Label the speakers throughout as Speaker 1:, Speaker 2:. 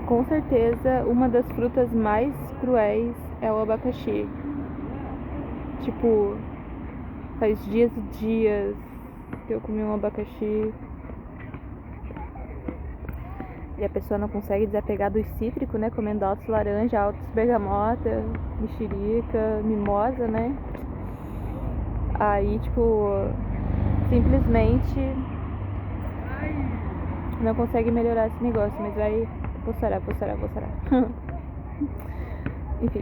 Speaker 1: com certeza, uma das frutas mais cruéis é o abacaxi. Tipo, faz dias e dias que eu comi um abacaxi e a pessoa não consegue desapegar dos cítricos, né? Comendo altos laranja, altos bergamota, mexerica, mimosa, né? Aí, tipo, simplesmente não consegue melhorar esse negócio, mas vai postará. Enfim.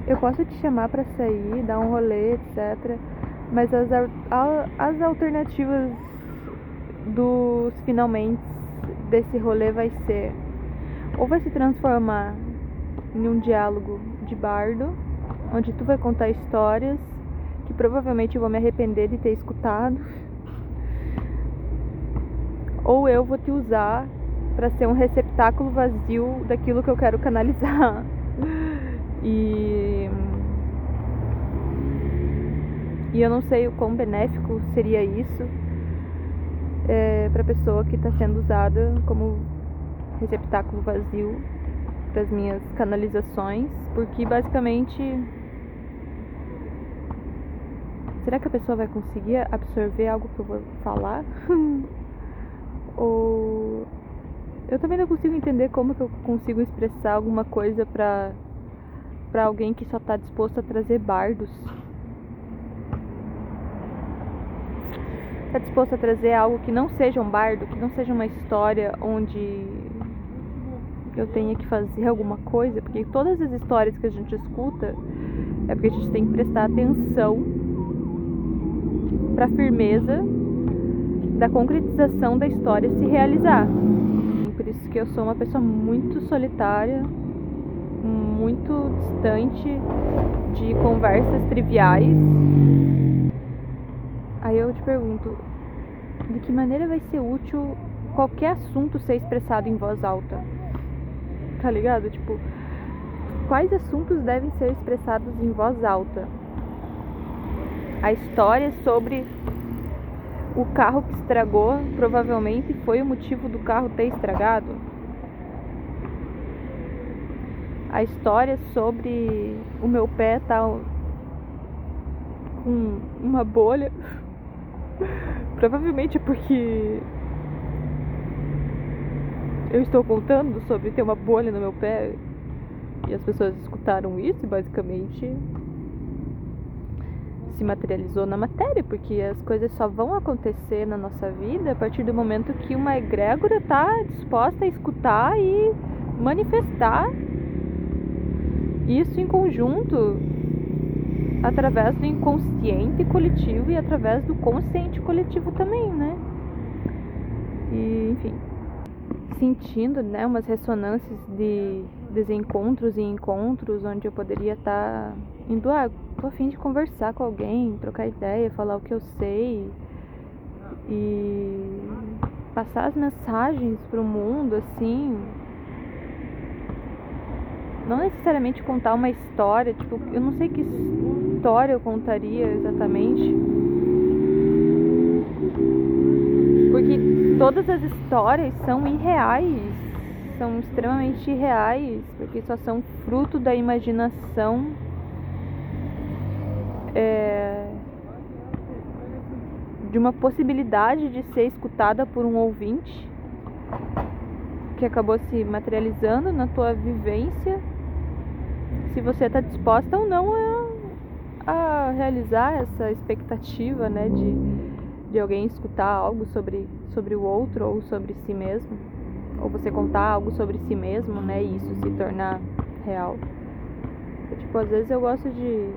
Speaker 1: Eu posso te chamar pra sair, dar um rolê, etc. Mas as alternativas dos finalmente desse rolê vai ser, ou vai se transformar em um diálogo de bardo, onde tu vai contar histórias que provavelmente eu vou me arrepender de ter escutado, ou eu vou te usar para ser um receptáculo vazio daquilo que eu quero canalizar. E eu não sei o quão benéfico seria isso para a pessoa que está sendo usada como receptáculo vazio das minhas canalizações, porque basicamente, será que a pessoa vai conseguir absorver algo que eu vou falar? Ou eu também não consigo entender como que eu consigo expressar alguma coisa pra alguém que só tá disposto a trazer bardos. Tá disposto a trazer algo que não seja um bardo, que não seja uma história onde eu tenha que fazer alguma coisa, porque todas as histórias que a gente escuta é porque a gente tem que prestar atenção pra firmeza da concretização da história se realizar. Por isso que eu sou uma pessoa muito solitária, muito distante de conversas triviais. Aí eu te pergunto, de que maneira vai ser útil qualquer assunto ser expressado em voz alta? Tá ligado? Tipo, quais assuntos devem ser expressados em voz alta? A história sobre o carro que estragou provavelmente foi o motivo do carro ter estragado. A história sobre o meu pé tá com uma bolha provavelmente é porque eu estou contando sobre ter uma bolha no meu pé e as pessoas escutaram isso e basicamente se materializou na matéria, porque as coisas só vão acontecer na nossa vida a partir do momento que uma egrégora está disposta a escutar e manifestar isso em conjunto através do inconsciente coletivo e através do consciente coletivo também, né? E, enfim, sentindo, né, umas ressonâncias de desencontros e encontros onde eu poderia estar indo, tô a fim de conversar com alguém, trocar ideia, falar o que eu sei e passar as mensagens pro mundo, assim. Não necessariamente contar uma história, tipo, eu não sei que história eu contaria exatamente, porque todas as histórias são irreais, são extremamente irreais, porque só são fruto da imaginação de uma possibilidade de ser escutada por um ouvinte que acabou se materializando na tua vivência, se você está disposta ou não a realizar essa expectativa, né, de alguém escutar algo sobre o outro ou sobre si mesmo, ou você contar algo sobre si mesmo, né, e isso se tornar real. Tipo, às vezes eu gosto de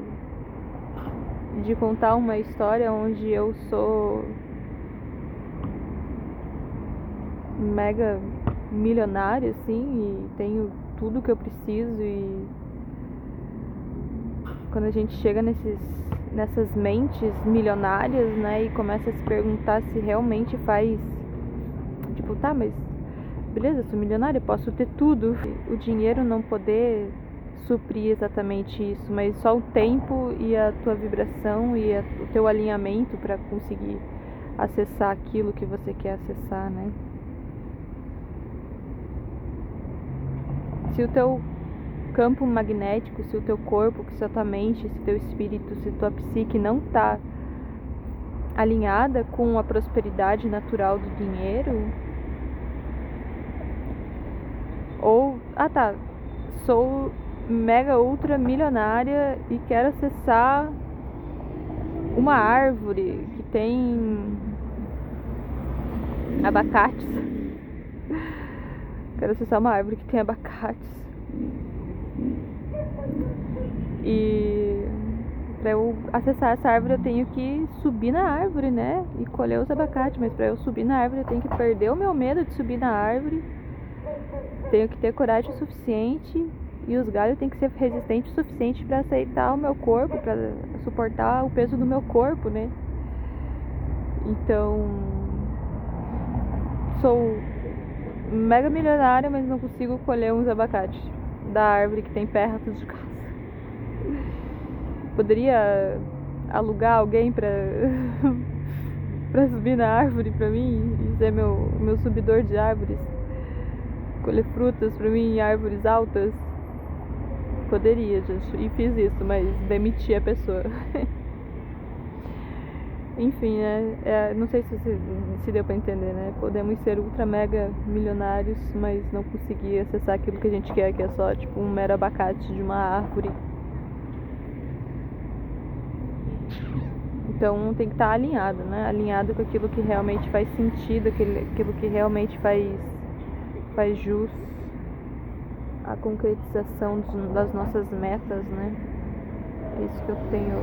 Speaker 1: contar uma história onde eu sou mega milionária, assim, e tenho tudo que eu preciso, e quando a gente chega nessas mentes milionárias, né, e começa a se perguntar se realmente faz, tipo, tá, mas beleza, sou milionária, posso ter tudo, o dinheiro não poder suprir exatamente isso, mas só o tempo e a tua vibração e o teu alinhamento para conseguir acessar aquilo que você quer acessar, né? Se o teu campo magnético, se o teu corpo, se a tua mente, se o teu espírito, se a tua psique não tá alinhada com a prosperidade natural do dinheiro, ou, sou mega ultra milionária e quero acessar uma árvore que tem abacates. Quero acessar uma árvore que tem abacates. E pra eu acessar essa árvore eu tenho que subir na árvore, né? E colher os abacates. Mas pra eu subir na árvore eu tenho que perder o meu medo de subir na árvore. Tenho que ter coragem o suficiente. E os galhos têm que ser resistentes o suficiente pra aceitar o meu corpo, pra suportar o peso do meu corpo, né? Então, sou mega milionária, mas não consigo colher uns abacates da árvore que tem perto de casa. Poderia alugar alguém pra subir na árvore pra mim e ser meu subidor de árvores, colher frutas pra mim em árvores altas? Poderia, gente, e fiz isso, mas demiti a pessoa. Enfim, né? Não sei se deu pra entender, né? Podemos ser ultra mega milionários, mas não conseguir acessar aquilo que a gente quer, que é só tipo um mero abacate de uma árvore. Então tem que estar alinhado, né? Alinhado com aquilo que realmente faz sentido, aquilo que realmente faz jus à concretização das nossas metas, né? É isso que eu tenho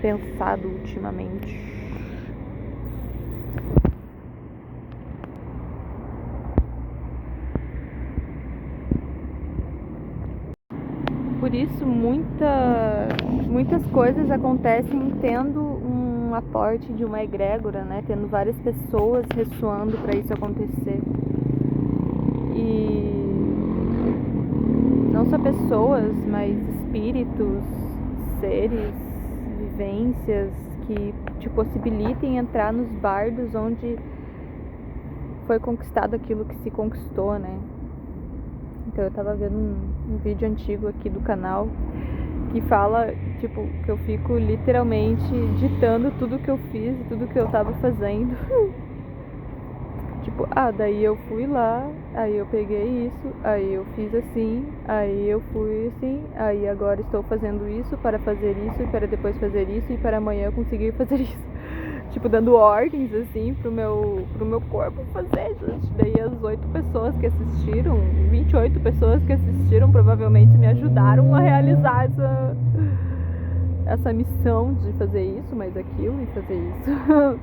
Speaker 1: pensado ultimamente. Por isso muitas coisas acontecem tendo um aporte de uma egrégora, né? Tendo várias pessoas ressoando para isso acontecer. E não só pessoas, mas espíritos, seres, vivências que te possibilitem entrar nos bardos onde foi conquistado aquilo que se conquistou, né? Então eu tava vendo um vídeo antigo aqui do canal que fala, tipo, que eu fico literalmente ditando tudo que eu fiz e tudo que eu tava fazendo. Tipo, daí eu fui lá, aí eu peguei isso, aí eu fiz assim, aí eu fui assim, aí agora estou fazendo isso para fazer isso, e para depois fazer isso, e para amanhã eu conseguir fazer isso. Tipo, dando ordens, assim, pro meu corpo fazer, gente. Daí as 8 pessoas que assistiram, 28 pessoas que assistiram, provavelmente me ajudaram a realizar essa missão de fazer isso, mais aquilo e fazer isso.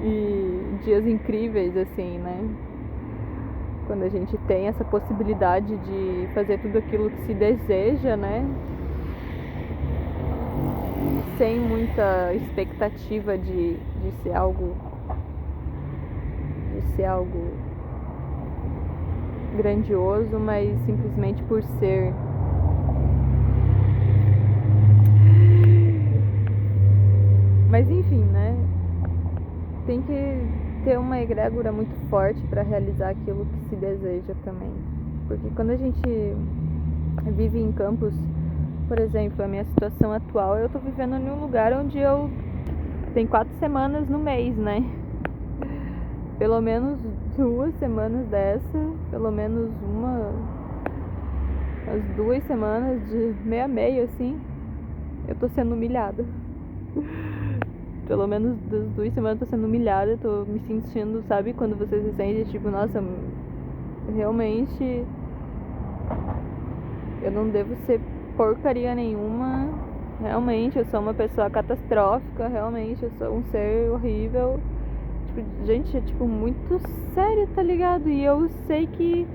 Speaker 1: E dias incríveis, assim, né? Quando a gente tem essa possibilidade de fazer tudo aquilo que se deseja, né? Sem muita expectativa de ser algo grandioso, mas simplesmente por ser. Mas enfim, né? Tem que ter uma egrégora muito forte para realizar aquilo que se deseja também. Porque quando a gente vive em campos, por exemplo, a minha situação atual, eu tô vivendo em um lugar onde eu tenho 4 semanas no mês, né? Pelo menos 2 semanas dessa, pelo menos umas 2 semanas de meio a meio, assim, eu tô sendo humilhada. Pelo menos das 2 semanas eu tô sendo humilhada, tô me sentindo, sabe, quando você se sente, tipo, nossa, realmente eu não devo ser porcaria nenhuma, realmente eu sou uma pessoa catastrófica, realmente eu sou um ser horrível. Tipo, gente, é tipo muito sério, tá ligado? E eu sei que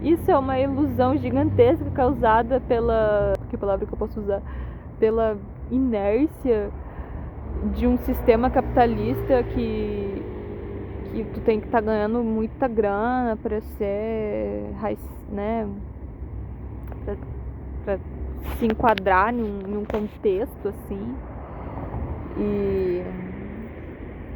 Speaker 1: isso é uma ilusão gigantesca causada pela... que palavra que eu posso usar? Pela inércia de um sistema capitalista que tu tem que estar ganhando muita grana pra ser, né, pra se enquadrar em um contexto, assim. E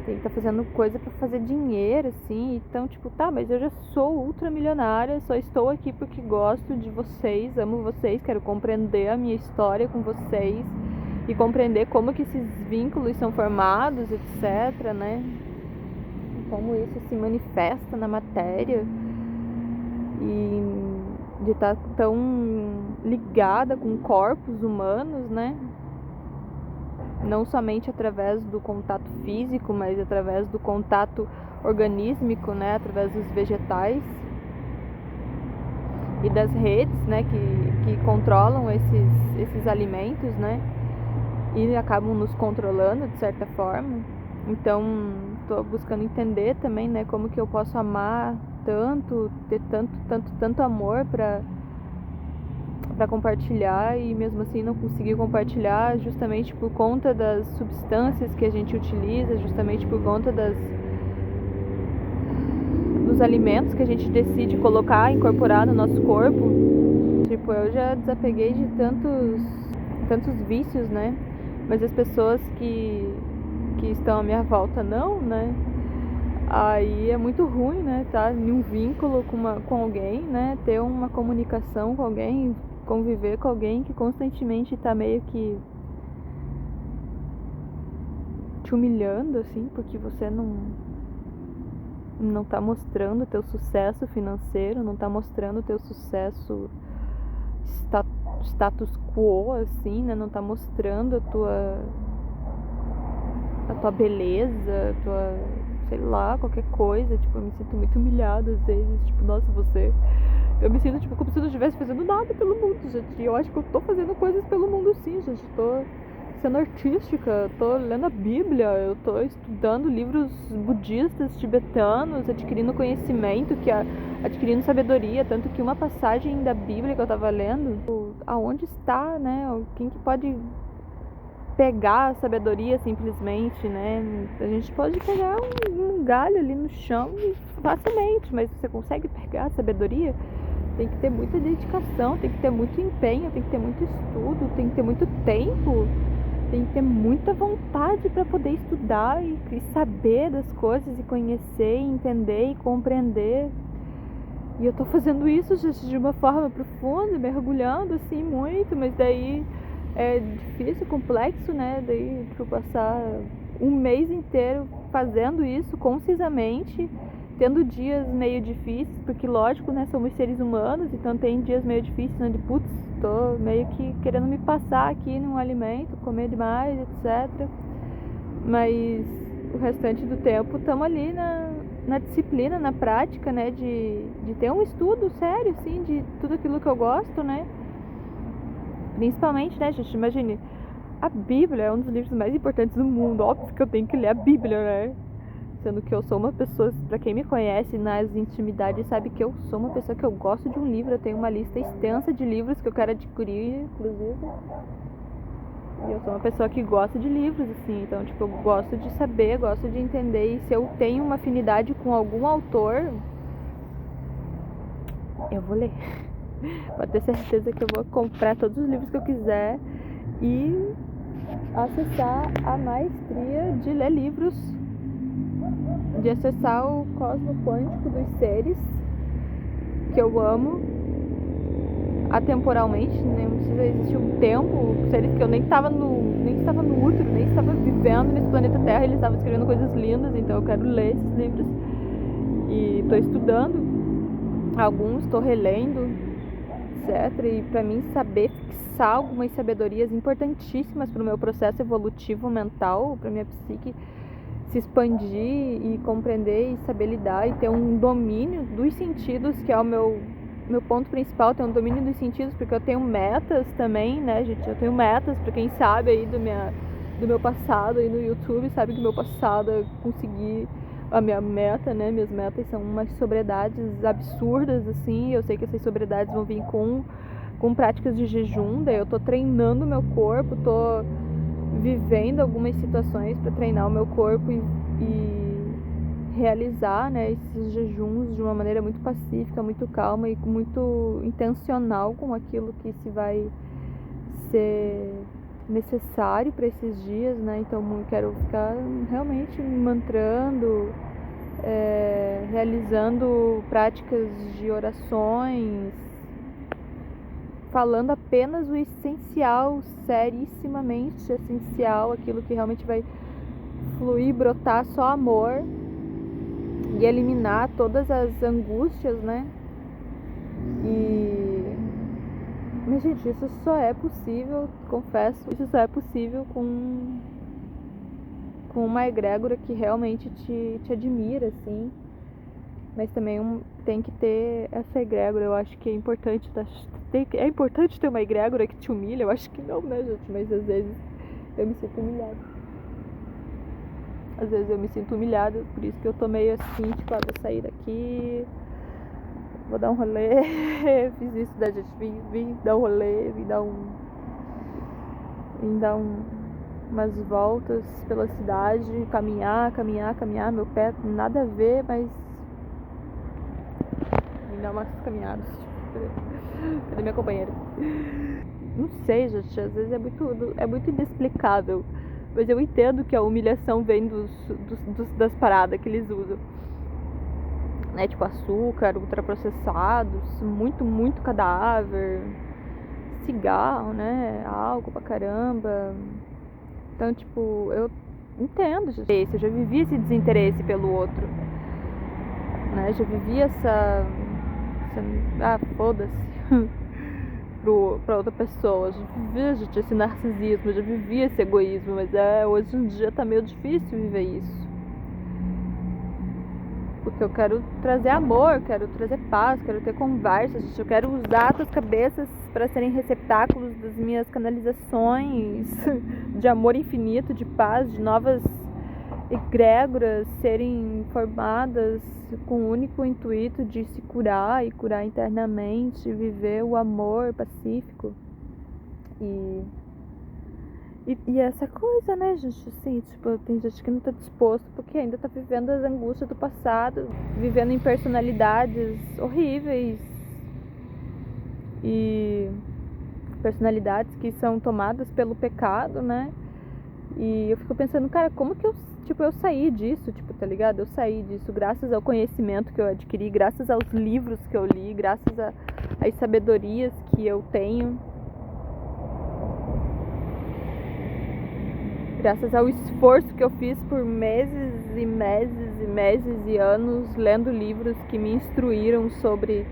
Speaker 1: tem que estar fazendo coisa pra fazer dinheiro, assim. Então, tipo, tá, mas eu já sou ultramilionária, só estou aqui porque gosto de vocês, amo vocês, quero compreender a minha história com vocês e compreender como que esses vínculos são formados, etc, né? Como isso se manifesta na matéria e de estar tão ligada com corpos humanos, né? Não somente através do contato físico, mas através do contato organísmico, né? Através dos vegetais e das redes, né? Que controlam esses alimentos, né? E acabam nos controlando de certa forma. Então, estou buscando entender também, né? Como que eu posso amar tanto, ter tanto amor para compartilhar e mesmo assim não conseguir compartilhar justamente por conta das substâncias que a gente utiliza, justamente por conta dos alimentos que a gente decide colocar, incorporar no nosso corpo. Tipo, eu já desapeguei de tantos vícios, né? Mas as pessoas que estão à minha volta não, né? Aí é muito ruim, né? Tá em um vínculo com alguém, né? Ter uma comunicação com alguém, conviver com alguém que constantemente tá meio que te humilhando, assim, porque você não tá mostrando o teu sucesso financeiro, não tá mostrando o teu sucesso status quo, assim, né? Não tá mostrando a tua beleza, sei lá, qualquer coisa. Tipo, eu me sinto muito humilhada às vezes, tipo, nossa, eu me sinto tipo como se eu não estivesse fazendo nada pelo mundo, gente. E eu acho que eu tô fazendo coisas pelo mundo sim, gente. Tô sendo artística, tô lendo a Bíblia, eu tô estudando livros budistas, tibetanos, adquirindo conhecimento, adquirindo sabedoria, tanto que uma passagem da Bíblia que eu tava lendo, aonde está, né? Quem que pode pegar a sabedoria simplesmente, né? A gente pode pegar um galho ali no chão facilmente, mas você consegue pegar a sabedoria? Tem que ter muita dedicação, tem que ter muito empenho, tem que ter muito estudo, tem que ter muito tempo, tem que ter muita vontade para poder estudar e saber das coisas e conhecer, e entender e compreender. E eu tô fazendo isso, gente, de uma forma profunda, mergulhando assim muito, mas daí é difícil, complexo, né? Daí tipo, passar um mês inteiro fazendo isso concisamente, tendo dias meio difíceis, porque lógico, né, somos seres humanos, então tem dias meio difíceis onde, putz, tô meio que querendo me passar aqui num alimento, comer demais, etc. Mas o restante do tempo estamos ali na disciplina, na prática, né, de ter um estudo sério, assim, de tudo aquilo que eu gosto, né. Principalmente, né, gente, imagine, a Bíblia é um dos livros mais importantes do mundo, óbvio que eu tenho que ler a Bíblia, né. Sendo que eu sou uma pessoa, pra quem me conhece nas intimidades, sabe que eu sou uma pessoa que eu gosto de um livro. Eu tenho uma lista extensa de livros que eu quero adquirir, inclusive. E eu sou uma pessoa que gosta de livros, assim. Então, tipo, eu gosto de saber, gosto de entender. E se eu tenho uma afinidade com algum autor, eu vou ler. Pode ter certeza que eu vou comprar todos os livros que eu quiser e acessar a maestria de ler livros, de acessar o cosmo quântico dos seres que eu amo atemporalmente, né? Não precisa existir um tempo, seres que eu nem estava no útero, nem estava vivendo nesse planeta Terra, eles estavam escrevendo coisas lindas, então eu quero ler esses livros e estou estudando alguns, estou relendo, etc. E para mim saber fixar algumas sabedorias importantíssimas para o meu processo evolutivo mental, para minha psique se expandir e compreender e saber lidar e ter um domínio dos sentidos, que é o meu ponto principal, ter um domínio dos sentidos, porque eu tenho metas também, né, gente? Eu tenho metas, pra quem sabe aí do meu passado aí no YouTube, sabe que meu passado é conseguir a minha meta, né? Minhas metas são umas sobriedades absurdas, assim. Eu sei que essas sobriedades vão vir com práticas de jejum, daí eu tô treinando meu corpo, tô vivendo algumas situações para treinar o meu corpo e realizar, né, esses jejuns de uma maneira muito pacífica, muito calma e muito intencional com aquilo que se vai ser necessário para esses dias, né? Então eu quero ficar realmente me mantrando, realizando práticas de orações, falando apenas o essencial, serissimamente essencial, aquilo que realmente vai fluir, brotar só amor e eliminar todas as angústias, né? Mas, gente, isso só é possível, confesso, isso só é possível com uma egrégora que realmente te admira, assim. Mas também tem que ter essa egrégora. Eu acho que é importante é importante ter uma egrégora que te humilha. Eu acho que não, né, gente? Mas às vezes eu me sinto humilhada. Às vezes eu me sinto humilhada, por isso que eu tô meio assim, tipo, vou sair daqui, vou dar um rolê. Fiz isso da gente, vim dar um rolê, vim dar umas voltas pela cidade, caminhar, meu pé nada a ver, mas vim dar umas caminhadas. Cadê minha companheira? Não sei, gente, às vezes é muito inexplicável, mas eu entendo que a humilhação vem das paradas que eles usam, né? Tipo açúcar, ultraprocessados, muito cadáver, cigarro, né? Álcool pra caramba. Então, tipo, eu entendo, gente. Eu já vivi esse desinteresse pelo outro, né? Já vivi essa foda-se pra outra pessoa. Já vivi, gente, esse narcisismo, já vivi esse egoísmo, mas hoje em dia tá meio difícil viver isso. Porque eu quero trazer amor, quero trazer paz, quero ter conversa, gente. Eu quero usar as tuas cabeças para serem receptáculos das minhas canalizações de amor infinito, de paz, de novas egrégoras serem formadas com o único intuito de se curar e curar internamente, viver o amor pacífico. E essa coisa, né, gente, assim, tipo, tem gente que não tá disposto porque ainda tá vivendo as angústias do passado, vivendo em personalidades horríveis e personalidades que são tomadas pelo pecado, né? E eu fico pensando, cara, como que eu saí disso, tipo, tá ligado? Eu saí disso graças ao conhecimento que eu adquiri, graças aos livros que eu li, graças às sabedorias que eu tenho, graças ao esforço que eu fiz por meses e anos lendo livros que me instruíram sobre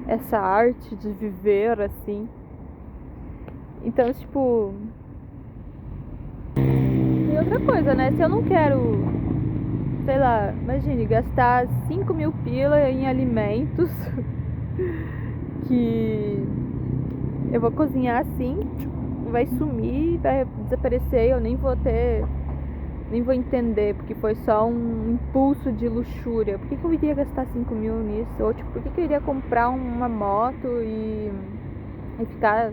Speaker 1: essa arte de viver assim. Então, tipo... E outra coisa, né? Se eu não quero, sei lá, imagine, gastar 5.000 pila em alimentos que eu vou cozinhar assim, vai sumir, vai desaparecer, eu nem vou entender, porque foi só um impulso de luxúria. Por que eu iria gastar 5.000 nisso? Ou tipo, por que eu iria comprar uma moto e ficar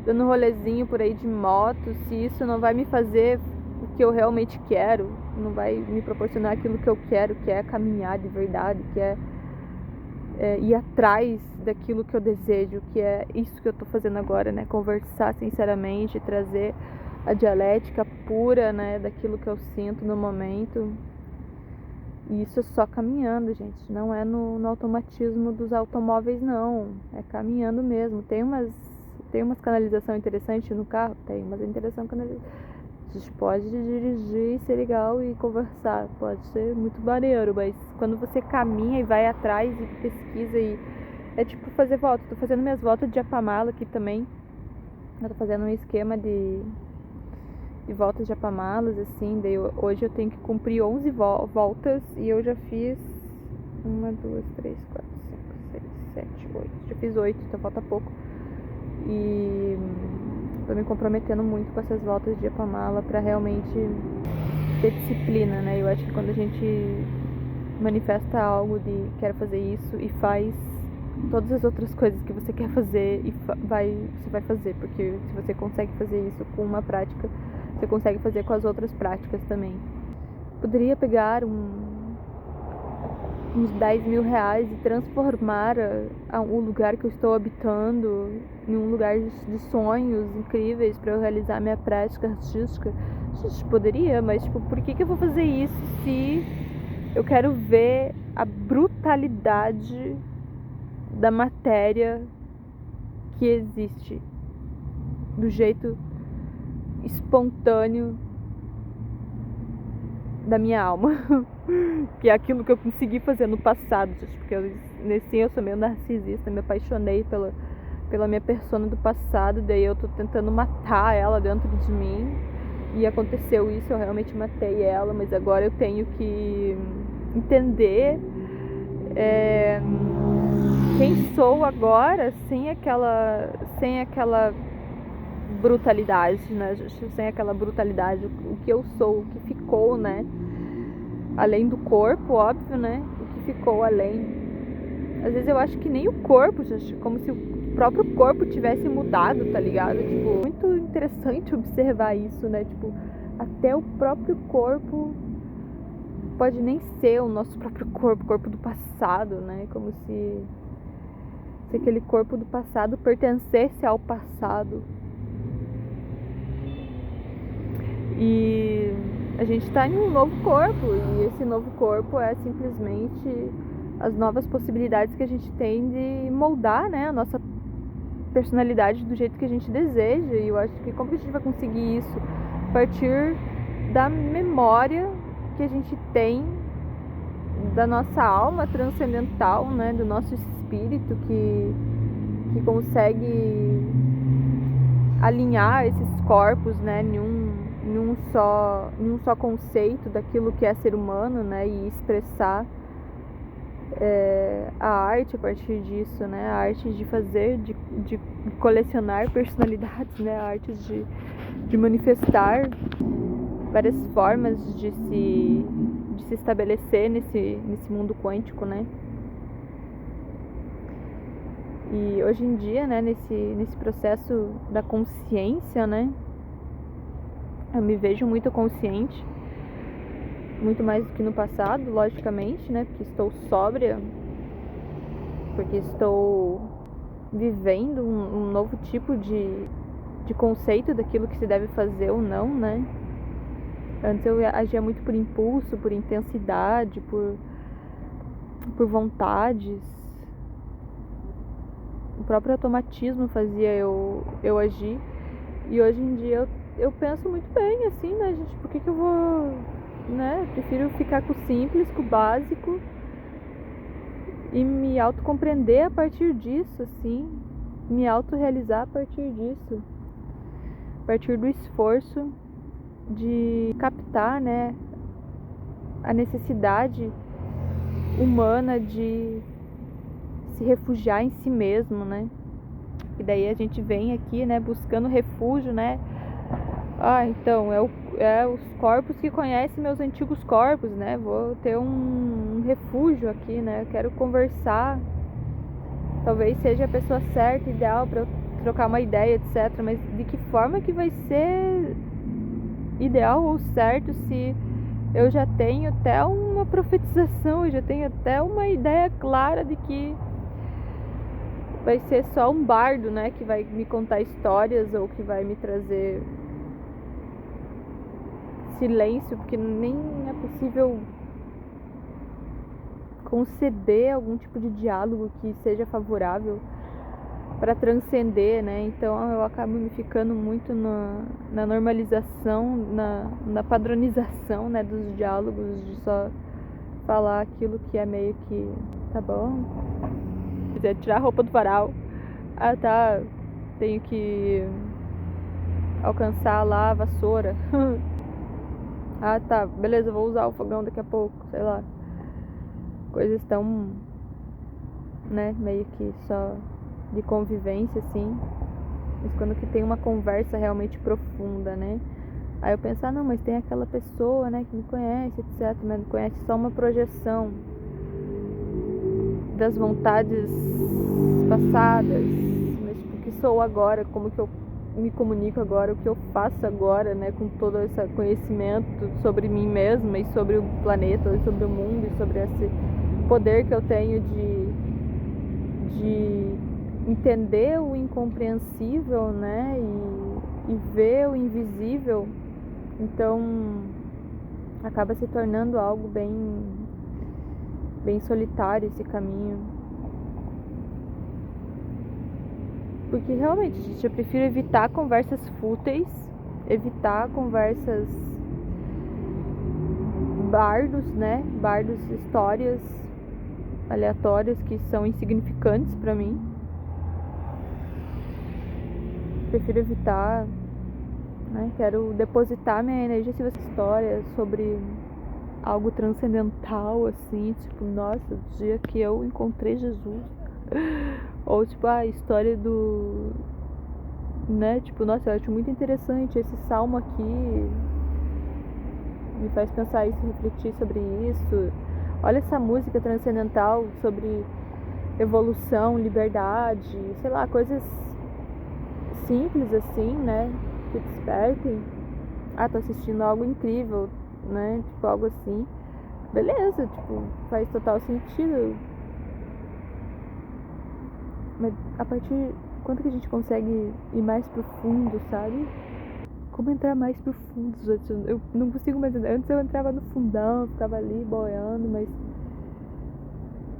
Speaker 1: dando rolezinho por aí de moto, se isso não vai me fazer o que eu realmente quero, não vai me proporcionar aquilo que eu quero, que é caminhar de verdade, que é ir atrás daquilo que eu desejo, que é isso que eu tô fazendo agora, né? Conversar sinceramente, trazer a dialética pura, né, daquilo que eu sinto no momento. E isso é só caminhando, gente, não é no automatismo dos automóveis, não, é caminhando mesmo. Tem umas canalização interessante no carro? Tem, mas a interação canalização. A gente pode dirigir, ser legal e conversar, pode ser muito maneiro, mas quando você caminha e vai atrás e pesquisa e é tipo fazer volta. Tô fazendo minhas voltas de Japamala aqui também. Eu tô fazendo um esquema de voltas de Japamalas, assim, daí hoje eu tenho que cumprir 11 voltas e eu já fiz 1, 2, 3, 4, 5, 6, 7, 8. Já fiz 8, então falta pouco. E tô me comprometendo muito com essas voltas de Japamala pra realmente ter disciplina, né? Eu acho que quando a gente manifesta algo de quero fazer isso e faz todas as outras coisas que você quer fazer e você vai fazer, porque se você consegue fazer isso com uma prática, você consegue fazer com as outras práticas também. Poderia pegar uns 10 mil reais e transformar o lugar que eu estou habitando em um lugar de sonhos incríveis para eu realizar minha prática artística. Gente, poderia, mas tipo, por que eu vou fazer isso se eu quero ver a brutalidade da matéria que existe do jeito espontâneo da minha alma, que é aquilo que eu consegui fazer no passado, gente, porque eu sou meio narcisista, me apaixonei pela minha persona do passado, daí eu tô tentando matar ela dentro de mim, e aconteceu isso, eu realmente matei ela, mas agora eu tenho que entender quem sou agora sem aquela brutalidade, né? Sem aquela brutalidade, o que eu sou, o que ficou, né? Além do corpo, óbvio, né? O que ficou além. Às vezes eu acho que nem o corpo, gente, como se o próprio corpo tivesse mudado, tá ligado? Tipo, muito interessante observar isso, né? Tipo, até o próprio corpo pode nem ser o nosso próprio corpo, o corpo do passado, né? Como se aquele corpo do passado pertencesse ao passado. E a gente está em um novo corpo, e esse novo corpo é simplesmente as novas possibilidades que a gente tem de moldar, né, a nossa personalidade do jeito que a gente deseja. E eu acho que como que a gente vai conseguir isso? A partir da memória que a gente tem da nossa alma transcendental, né, do nosso espírito que consegue alinhar esses corpos, né, em um só conceito daquilo que é ser humano, né, e expressar a arte a partir disso, né, a arte de fazer, de colecionar personalidades, né, a arte de manifestar várias formas de se estabelecer nesse mundo quântico, né. E hoje em dia, né, nesse processo da consciência, né, eu me vejo muito consciente, muito mais do que no passado, logicamente, né, porque estou sóbria, porque estou vivendo um novo tipo de conceito daquilo que se deve fazer ou não, né. Antes eu agia muito por impulso, por intensidade, por vontades. O próprio automatismo fazia eu agir. E hoje em dia eu penso muito bem, assim, né, gente? Por que eu vou, né? Eu prefiro ficar com o simples, com o básico e me autocompreender a partir disso, assim. Me autorrealizar a partir disso. A partir do esforço de captar, né, a necessidade humana de se refugiar em si mesmo, né? E daí a gente vem aqui, né, buscando refúgio, né? Então, é os corpos que conhecem meus antigos corpos, né? Vou ter um refúgio aqui, né? Eu quero conversar. Talvez seja a pessoa certa, ideal para eu trocar uma ideia, etc. Mas de que forma que vai ser ideal ou certo se eu já tenho até uma profetização, eu já tenho até uma ideia clara de que vai ser só um bardo, né, que vai me contar histórias ou que vai me trazer silêncio, porque nem é possível conceber algum tipo de diálogo que seja favorável para transcender, né? Então eu acabo me ficando muito na normalização, na padronização, né, dos diálogos, de só falar aquilo que é meio que tá bom. Quiser tirar a roupa do varal, tá, tenho que alcançar lá a vassoura. Tá, beleza, vou usar o fogão daqui a pouco, sei lá. Coisas tão, né, meio que só de convivência, assim. Mas quando que tem uma conversa realmente profunda, né? Aí eu penso, não, mas tem aquela pessoa, né, que me conhece, etc. Mas me conhece só uma projeção das vontades passadas. Mas tipo, o que sou agora, como que eu me comunico agora, o que eu faço agora, né, com todo esse conhecimento sobre mim mesma e sobre o planeta, e sobre o mundo, e sobre poder que eu tenho de entender o incompreensível, né, e ver o invisível. Então acaba se tornando algo bem solitário esse caminho. Porque realmente, gente, eu prefiro evitar conversas fúteis, evitar conversas bardos, né? Bardos, histórias aleatórias que são insignificantes pra mim. Prefiro evitar, né? Quero depositar minha energia se você história sobre algo transcendental, assim, tipo, nossa, o dia que eu encontrei Jesus. Ou tipo, a história do, né, tipo, nossa, eu acho muito interessante esse salmo aqui, me faz pensar isso, refletir sobre isso. Olha essa música transcendental sobre evolução, liberdade, sei lá, coisas simples assim, né, que despertem. Ah, tô assistindo algo incrível, né, tipo, algo assim. Beleza, tipo, faz total sentido. Mas a partir quanto que a gente consegue ir mais profundo, sabe? Como entrar mais profundo? Eu não consigo mais. Antes eu entrava no fundão, ficava ali boiando, mas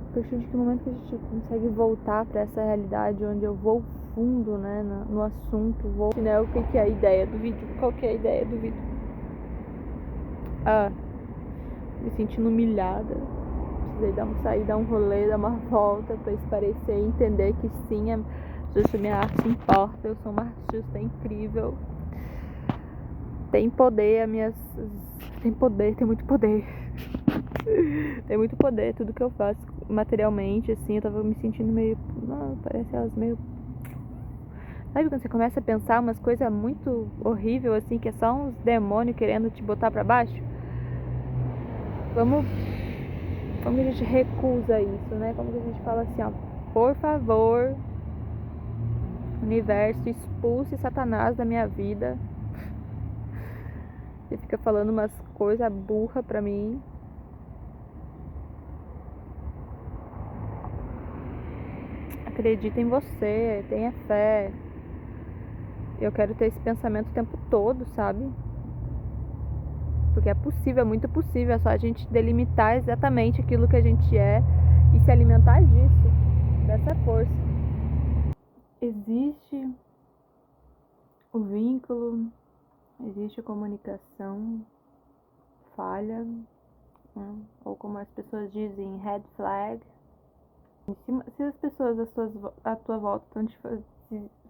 Speaker 1: a partir de que momento que a gente consegue voltar para essa realidade onde eu vou fundo, né, no assunto, vou, né, o que é a ideia do vídeo? Qual que é a ideia do vídeo? Ah, me sentindo humilhada. Precisei sair, dar um rolê, dar uma volta para esparecer e entender que sim, justo minha arte importa, eu sou uma artista incrível. Tem poder, tem poder, tem muito poder. Tem muito poder, tudo que eu faço materialmente, assim, eu tava me sentindo meio. Não, parece elas meio. Sabe quando você começa a pensar umas coisas muito horrível assim, que é só uns demônios querendo te botar pra baixo? Como que a gente recusa isso, né? Como que a gente fala assim, ó, por favor, universo, expulse Satanás da minha vida. Você fica falando umas coisas burra pra mim. Acredita em você, tenha fé. Eu quero ter esse pensamento o tempo todo, sabe? Porque é possível, é muito possível. É só a gente delimitar exatamente aquilo que a gente é e se alimentar disso, dessa força. Existe o vínculo, existe a comunicação falha, né? Ou como as pessoas dizem, red flag. Se as pessoas à tua volta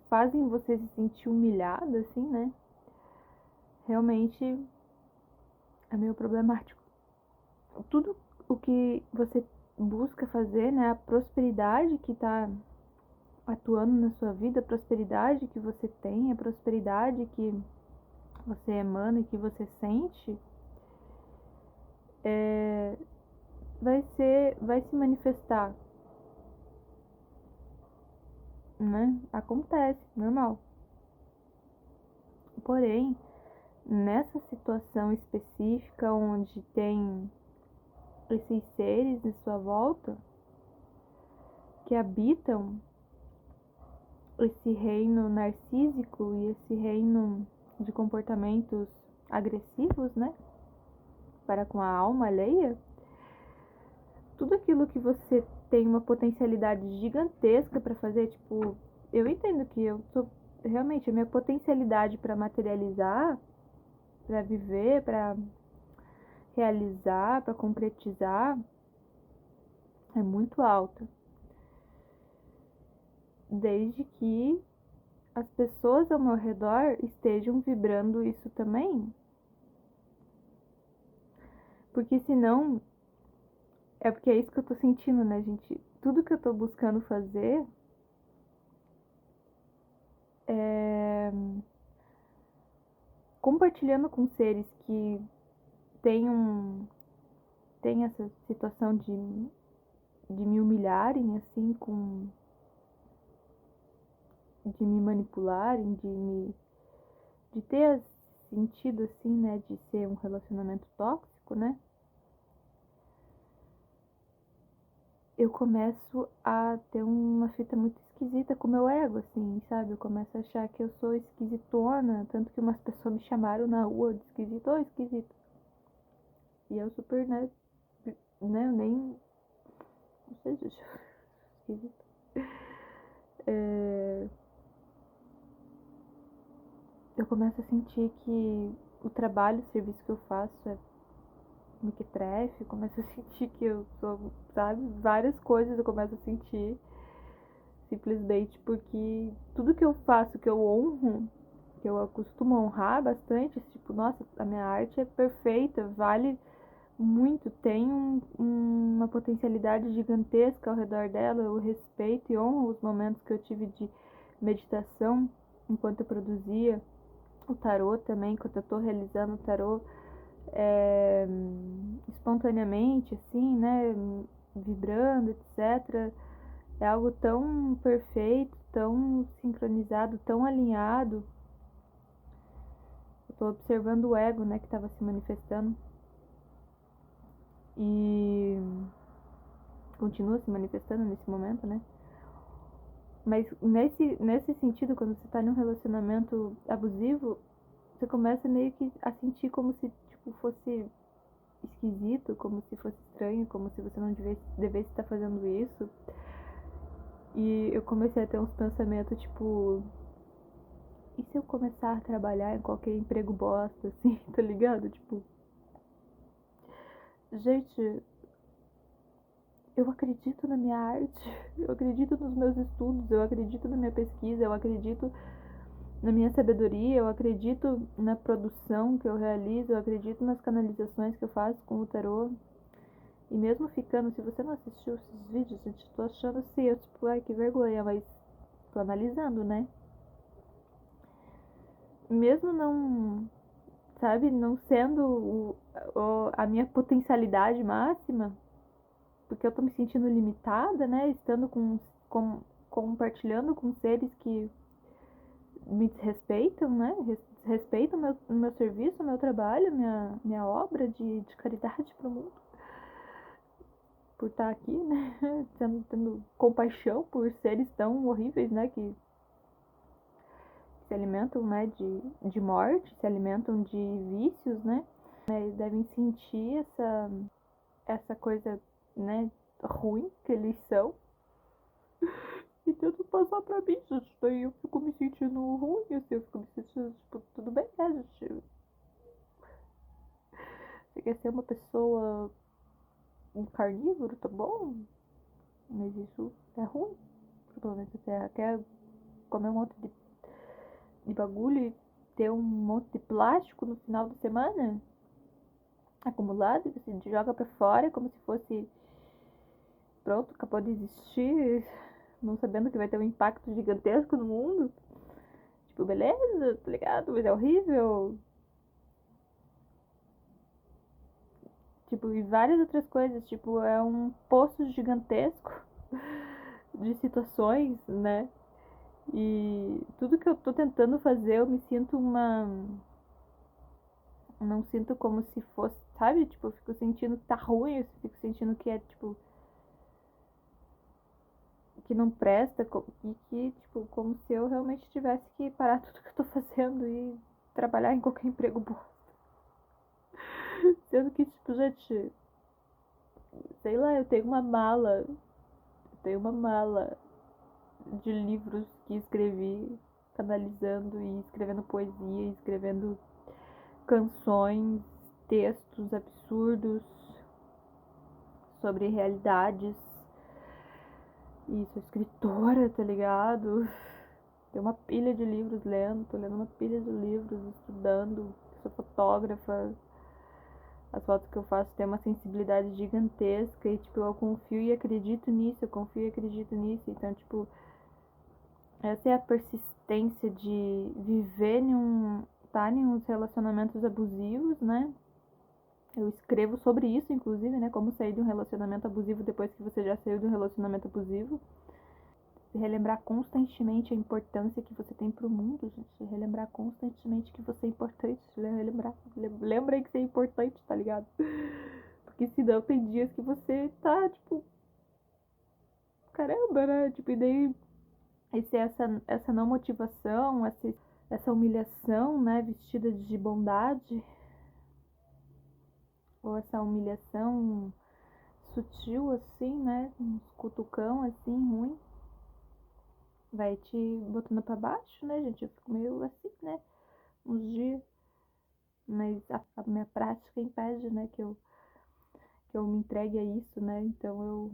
Speaker 1: fazem você se sentir humilhada, assim, né? Realmente é meio problemático. Tudo o que você busca fazer, né? A prosperidade que tá atuando na sua vida, a prosperidade que você tem, a prosperidade que você emana e que você sente, vai se manifestar, né? Acontece, normal. Porém, nessa situação específica onde tem esses seres em sua volta que habitam esse reino narcísico e esse reino de comportamentos agressivos, né? Para com a alma alheia, tudo aquilo que você tem uma potencialidade gigantesca para fazer, tipo, eu entendo que eu tô realmente a minha potencialidade para materializar, para viver, para realizar, para concretizar é muito alta. Desde que as pessoas ao meu redor estejam vibrando isso também. Porque senão, é porque é isso que eu tô sentindo, né, gente? Tudo que eu tô buscando fazer é compartilhando com seres que têm essa situação de me humilharem, assim, de me manipularem, de ter sentido, assim, né, de ser um relacionamento tóxico, né? eu começo a ter uma fita muito esquisita com o meu ego, assim, sabe? Eu começo a achar que eu sou esquisitona, tanto que umas pessoas me chamaram na rua de esquisito, ô esquisito. E eu super, eu nem, não sei, gente, esquisito. Eu começo a sentir que o trabalho, o serviço que eu faço é mequetrefe, eu começo a sentir que eu sou, sabe, várias coisas eu começo a sentir simplesmente porque tudo que eu faço, que eu honro, que eu costumo honrar bastante, tipo, nossa, a minha arte é perfeita, vale muito, tem uma potencialidade gigantesca ao redor dela, eu respeito e honro os momentos que eu tive de meditação enquanto eu produzia o tarô também, enquanto eu tô realizando o tarô, é, espontaneamente, assim, né, vibrando, etc. É algo tão perfeito, tão sincronizado, tão alinhado. Eu tô observando o ego, né, que estava se manifestando e continua se manifestando nesse momento, né? Mas nesse sentido, quando você tá num relacionamento abusivo, você começa meio que a sentir como se, tipo, fosse esquisito, como se fosse estranho, como se você não devesse estar fazendo isso. E eu comecei a ter uns pensamentos, tipo, e se eu começar a trabalhar em qualquer emprego bosta, assim, tá ligado? Tipo, gente, eu acredito na minha arte, eu acredito nos meus estudos, eu acredito na minha pesquisa, eu acredito na minha sabedoria, eu acredito na produção que eu realizo, eu acredito nas canalizações que eu faço com o tarô. E mesmo ficando, se você não assistiu esses vídeos, gente, tô achando assim, eu tipo, ai que vergonha, mas tô analisando, né? Mesmo não, sabe, não sendo a minha potencialidade máxima, porque eu tô me sentindo limitada, né? Estando compartilhando com seres que me desrespeitam, né? Respeitam meu serviço, meu trabalho, minha obra de caridade pro mundo. Por estar aqui, né? Tendo compaixão por seres tão horríveis, né? Que se alimentam, né? De morte, se alimentam de vícios, né? Eles devem sentir essa coisa, né? Ruim que eles são e tentam passar pra mim, gente. Daí eu fico me sentindo ruim, assim, eu fico me sentindo, tipo, tudo bem, né, gente? Você quer ser uma pessoa um carnívoro, tá bom? Mas isso é ruim. Pelo menos você quer comer um monte de bagulho e ter um monte de plástico no final de semana acumulado e você joga pra fora como se fosse pronto, acabou de existir, não sabendo que vai ter um impacto gigantesco no mundo. Tipo, beleza, tá ligado? Mas é horrível. Tipo, e várias outras coisas. Tipo, é um poço gigantesco de situações, né? E tudo que eu tô tentando fazer, eu me sinto uma. Não sinto como se fosse, sabe? Tipo, eu fico sentindo que tá ruim, eu fico sentindo que é, tipo, que não presta e que, tipo, como se eu realmente tivesse que parar tudo que eu tô fazendo e trabalhar em qualquer emprego bom. Sendo que, tipo, gente, sei lá, eu tenho uma mala de livros que escrevi, canalizando e escrevendo poesia, e escrevendo canções, textos absurdos sobre realidades. E sou escritora, tá ligado? Tem uma pilha de livros lendo, tô lendo uma pilha de livros, estudando, sou fotógrafa. As fotos que eu faço têm uma sensibilidade gigantesca e, tipo, eu confio e acredito nisso, eu confio e acredito nisso. Então, tipo, essa é a persistência de viver estar em uns relacionamentos abusivos, né? Eu escrevo sobre isso, inclusive, né? Como sair de um relacionamento abusivo depois que você já saiu de um relacionamento abusivo. Relembrar constantemente a importância que você tem pro mundo, gente. Relembrar constantemente que você é importante. Lembrem que você é importante, tá ligado? Porque senão tem dias que você tá, tipo, caramba, né? Tipo, e daí essa não motivação, essa humilhação, né, vestida de bondade, ou essa humilhação sutil, assim, né, uns cutucão, assim, ruim, vai te botando pra baixo, né, gente? Eu fico meio assim, né, uns dias, mas a minha prática impede, né, que eu me entregue a isso, né, então eu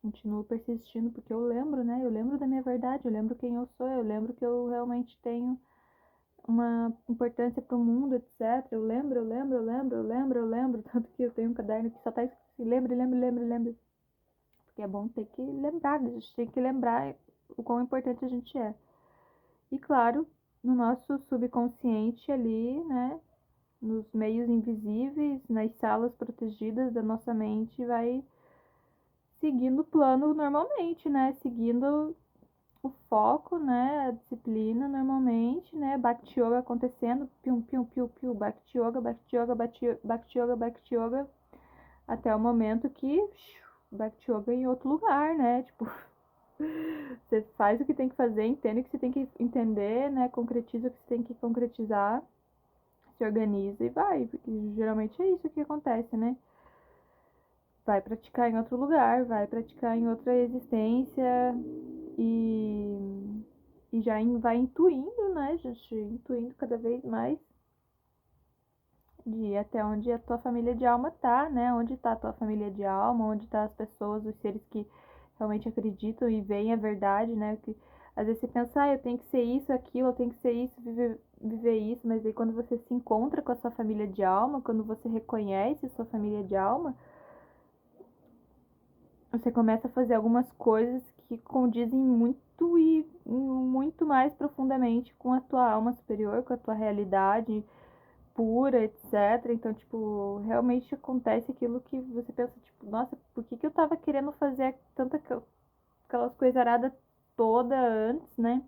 Speaker 1: continuo persistindo, porque eu lembro, né, eu lembro da minha verdade, eu lembro quem eu sou, eu lembro que eu realmente tenho uma importância para o mundo, etc. Eu lembro, tanto que eu tenho um caderno que só tá escrito assim, lembre. Porque é bom ter que lembrar, né? A gente tem que lembrar o quão importante a gente é. E claro, no nosso subconsciente ali, né, nos meios invisíveis, nas salas protegidas da nossa mente, vai seguindo o plano normalmente, né, seguindo o foco, né, a disciplina normalmente, né, Bhakti Yoga acontecendo, pium, pium, pium, pium, Bhakti Yoga, Bhakti Yoga, até o momento que Bhakti Yoga em outro lugar, né, tipo, você faz o que tem que fazer, entende o que você tem que entender, né, concretiza o que você tem que concretizar, se organiza e vai, porque geralmente é isso que acontece, né, vai praticar em outro lugar, vai praticar em outra existência e já vai intuindo, né, gente? Intuindo cada vez mais de até onde a tua família de alma tá, né? Onde tá a tua família de alma, onde tá as pessoas, os seres que realmente acreditam e veem a verdade, né? Que às vezes você pensa, eu tenho que ser isso, aquilo, eu tenho que ser isso, viver isso, mas aí quando você se encontra com a sua família de alma, quando você reconhece a sua família de alma, você começa a fazer algumas coisas que condizem muito e muito mais profundamente com a tua alma superior, com a tua realidade pura, etc. Então, tipo, realmente acontece aquilo que você pensa, tipo, nossa, por que eu tava querendo fazer tanta aquelas coisaradas toda antes, né?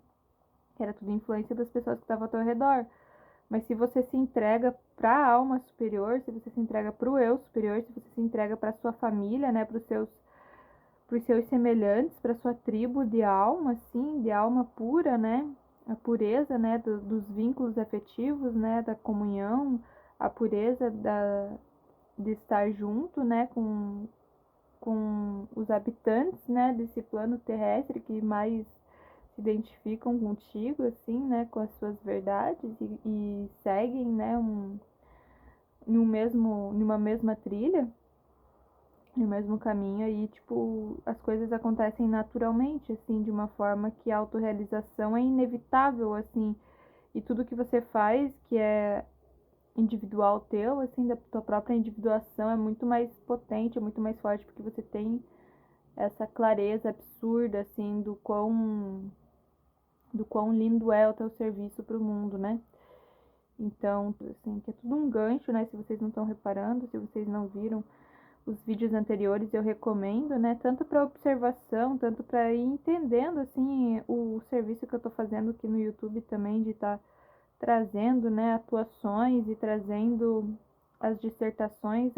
Speaker 1: Que era tudo influência das pessoas que estavam ao teu redor. Mas se você se entrega para a alma superior, se você se entrega para o eu superior, se você se entrega para sua família, né, para os seus semelhantes, para sua tribo de alma, assim, de alma pura, né? A pureza, né, dos vínculos afetivos, né, da comunhão, a pureza de estar junto, né, com os habitantes, né, desse plano terrestre que mais se identificam contigo, assim, né, com as suas verdades e seguem, né, numa mesma trilha, no mesmo caminho, aí, tipo, as coisas acontecem naturalmente, assim, de uma forma que a autorrealização é inevitável, assim, e tudo que você faz, que é individual teu, assim, da tua própria individuação, é muito mais potente, é muito mais forte, porque você tem essa clareza absurda, assim, do quão lindo é o teu serviço pro mundo, né? Então, assim, que é tudo um gancho, né? Se vocês não estão reparando, se vocês não viram os vídeos anteriores, eu recomendo, né? Tanto para observação, tanto para ir entendendo, assim, o serviço que eu tô fazendo aqui no YouTube também, de estar trazendo, né, atuações e trazendo as dissertações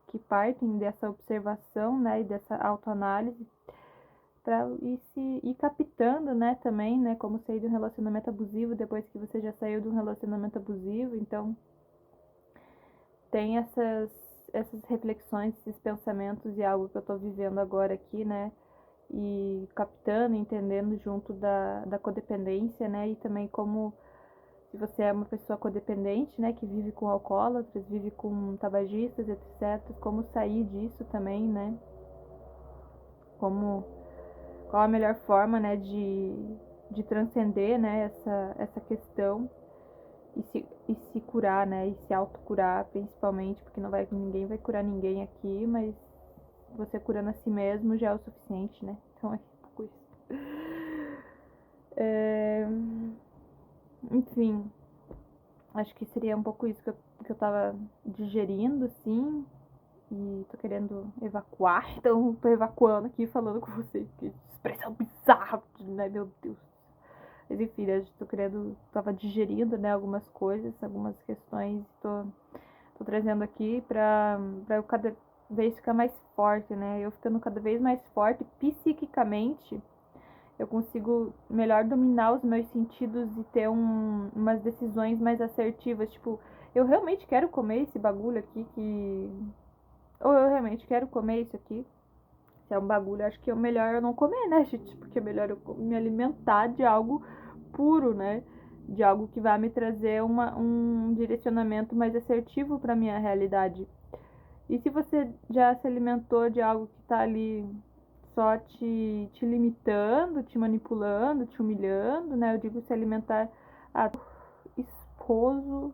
Speaker 1: que partem dessa observação, né, e dessa autoanálise para ir captando, né, também, né, como sair de um relacionamento abusivo depois que você já saiu de um relacionamento abusivo. Então, tem essas reflexões, esses pensamentos e algo que eu tô vivendo agora aqui, né, e captando, entendendo junto da codependência, né, e também como se você é uma pessoa codependente, né, que vive com alcoólatras, vive com tabagistas, etc., como sair disso também, né, qual a melhor forma, né, de transcender, né, essa questão e se curar, né, e se autocurar, principalmente, porque ninguém vai curar ninguém aqui, mas você curando a si mesmo já é o suficiente, né, então é pouco isso. Enfim, acho que seria um pouco isso que eu tava digerindo, assim, e tô querendo evacuar, então tô evacuando aqui falando com vocês, que expressão bizarra, né, meu Deus. Mas enfim, né, tava digerindo, né, algumas coisas, algumas questões, tô trazendo aqui pra eu vez ficar mais forte, né? Eu ficando cada vez mais forte psiquicamente, eu consigo melhor dominar os meus sentidos e ter umas decisões mais assertivas. Tipo, eu realmente quero comer esse bagulho aqui que... Ou eu realmente quero comer isso aqui. Se é um bagulho, acho que é melhor eu não comer, né, gente? Porque é melhor eu me alimentar de algo puro, né? De algo que vai me trazer um direcionamento mais assertivo para minha realidade. E se você já se alimentou de algo que tá ali só te limitando, te manipulando, te humilhando, né? Eu digo se alimentar. Ah, o esposo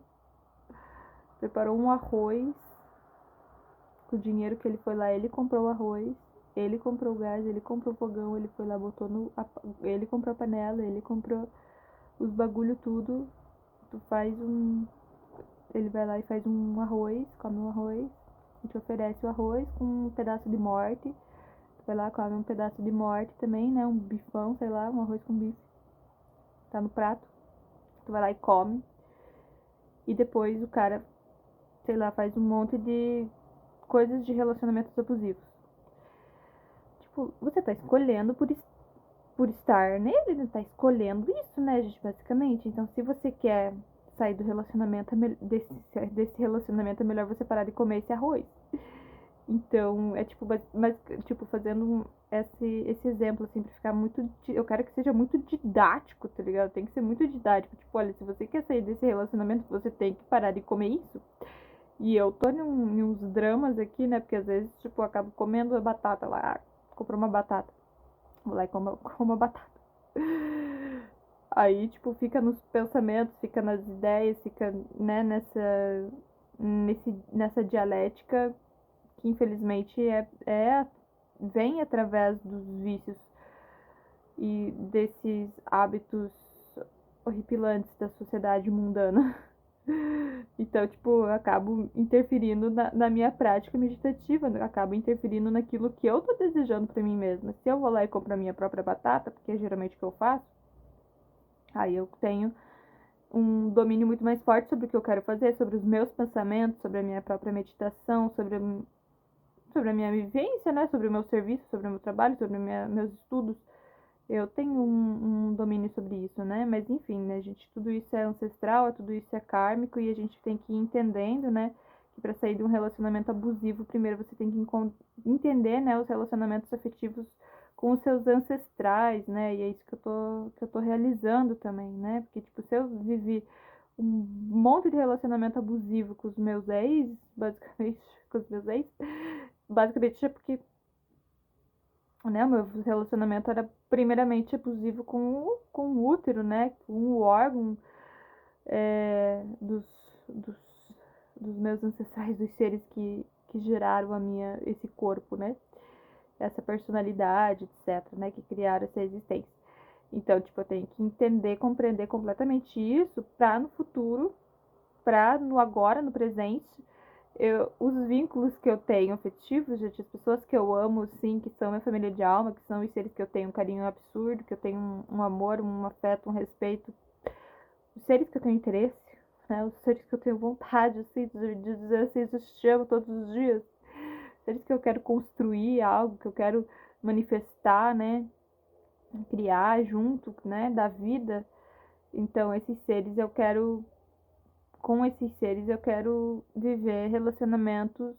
Speaker 1: preparou um arroz com o dinheiro que ele foi lá, ele comprou o arroz, ele comprou o gás, ele comprou o fogão, ele foi lá, botou no. Ele comprou a panela, ele comprou os bagulho tudo. Tu faz um. Ele vai lá e faz um arroz, come um arroz, a gente oferece o arroz com um pedaço de morte. Tu vai lá, come um pedaço de morte também, né? Um bifão, sei lá, um arroz com bife. Tá no prato. Tu vai lá e come. E depois o cara, sei lá, faz um monte de coisas de relacionamentos abusivos. Tipo, você tá escolhendo por estar nele, né? Tá escolhendo isso, né, gente, basicamente. Então, se você quer sair do relacionamento, desse relacionamento, é melhor você parar de comer esse arroz. Então, é tipo, mas, tipo, fazendo esse exemplo, assim, pra ficar muito. Eu quero que seja muito didático, tá ligado? Tem que ser muito didático. Tipo, olha, se você quer sair desse relacionamento, você tem que parar de comer isso. E eu tô em uns dramas aqui, né? Porque às vezes, tipo, eu acabo comendo a batata lá. Comprou uma batata. Vou lá e como a batata. Aí, tipo, fica nos pensamentos, fica nas ideias, fica, né, nessa dialética que infelizmente vem através dos vícios e desses hábitos horripilantes da sociedade mundana. Então, tipo, eu acabo interferindo na minha prática meditativa, acabo interferindo naquilo que eu tô desejando pra mim mesma. Se eu vou lá e compro a minha própria batata, porque é geralmente o que eu faço, aí eu tenho um domínio muito mais forte sobre o que eu quero fazer, sobre os meus pensamentos, sobre a minha própria meditação, sobre a minha vivência, né? Sobre o meu serviço, sobre o meu trabalho, sobre meus estudos. Eu tenho um domínio sobre isso, né? Mas enfim, né, gente? Tudo isso é ancestral, tudo isso é kármico e a gente tem que ir entendendo, né? Que para sair de um relacionamento abusivo, primeiro você tem que entender, né? Os relacionamentos afetivos com os seus ancestrais, né? E é isso que eu tô realizando também, né? Porque, tipo, se eu vivi um monte de relacionamento abusivo com os meus ex, basicamente, com os meus ex, basicamente é porque, né, o meu relacionamento era primeiramente abusivo com o útero, né, com o órgão é, dos, dos meus ancestrais, dos seres que geraram esse corpo, né, essa personalidade, etc, né, que criaram essa existência. Então, tipo, eu tenho que entender, compreender completamente isso pra no futuro, pra no agora, no presente, os vínculos que eu tenho afetivos, gente, as pessoas que eu amo, sim, que são minha família de alma, que são os seres que eu tenho um carinho absurdo, que eu tenho um amor, um afeto, um respeito, os seres que eu tenho interesse, né, os seres que eu tenho vontade, assim, de dizer assim, eu te amo todos os dias, seres que eu quero construir algo, que eu quero manifestar, né, criar junto, né, da vida. Então, com esses seres eu quero viver relacionamentos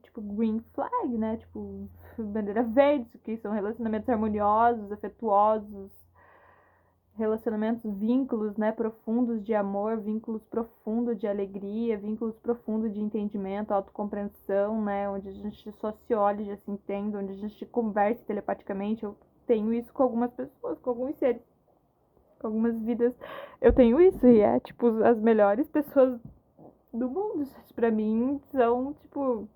Speaker 1: tipo green flag, né? Tipo, bandeira verde, que são relacionamentos harmoniosos, afetuosos, relacionamentos, vínculos, né, profundos de amor, vínculos profundos de alegria, vínculos profundos de entendimento, autocompreensão, né, onde a gente só se olha e já se entende, onde a gente conversa telepaticamente. Eu tenho isso com algumas pessoas, com alguns seres, com algumas vidas. Eu tenho isso e é, tipo, as melhores pessoas do mundo. Pra mim, são, tipo,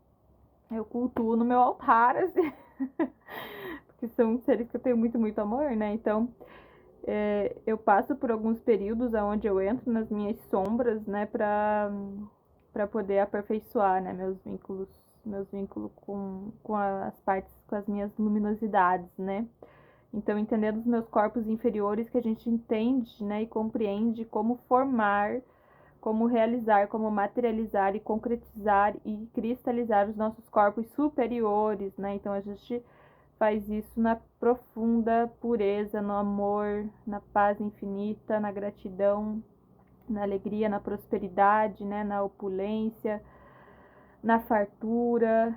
Speaker 1: eu cultuo no meu altar, assim. Porque são seres que eu tenho muito, muito amor, né? Então, eu passo por alguns períodos onde eu entro nas minhas sombras, né? Pra poder aperfeiçoar, né? Meus vínculos com as partes, com as minhas luminosidades, né? Então, entendendo os meus corpos inferiores, que a gente entende, né? E compreende como realizar, como materializar e concretizar e cristalizar os nossos corpos superiores, né? Então a gente faz isso na profunda pureza, no amor, na paz infinita, na gratidão, na alegria, na prosperidade, né? Na opulência, na fartura,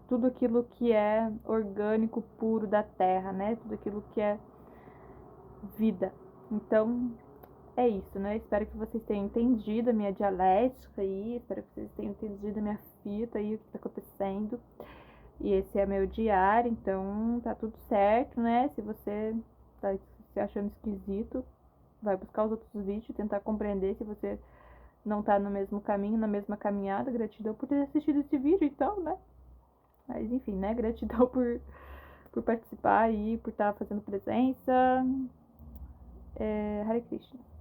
Speaker 1: tudo aquilo que é orgânico, puro da terra, né? Tudo aquilo que é vida. Então, é isso, né? Espero que vocês tenham entendido a minha dialética aí, espero que vocês tenham entendido a minha fita aí, o que tá acontecendo. E esse é meu diário, então tá tudo certo, né? Se você tá se achando esquisito, vai buscar os outros vídeos, tentar compreender se você não tá no mesmo caminho, na mesma caminhada. Gratidão por ter assistido esse vídeo, então, né? Mas enfim, né? Gratidão por participar aí, por estar fazendo presença. Hare Krishna.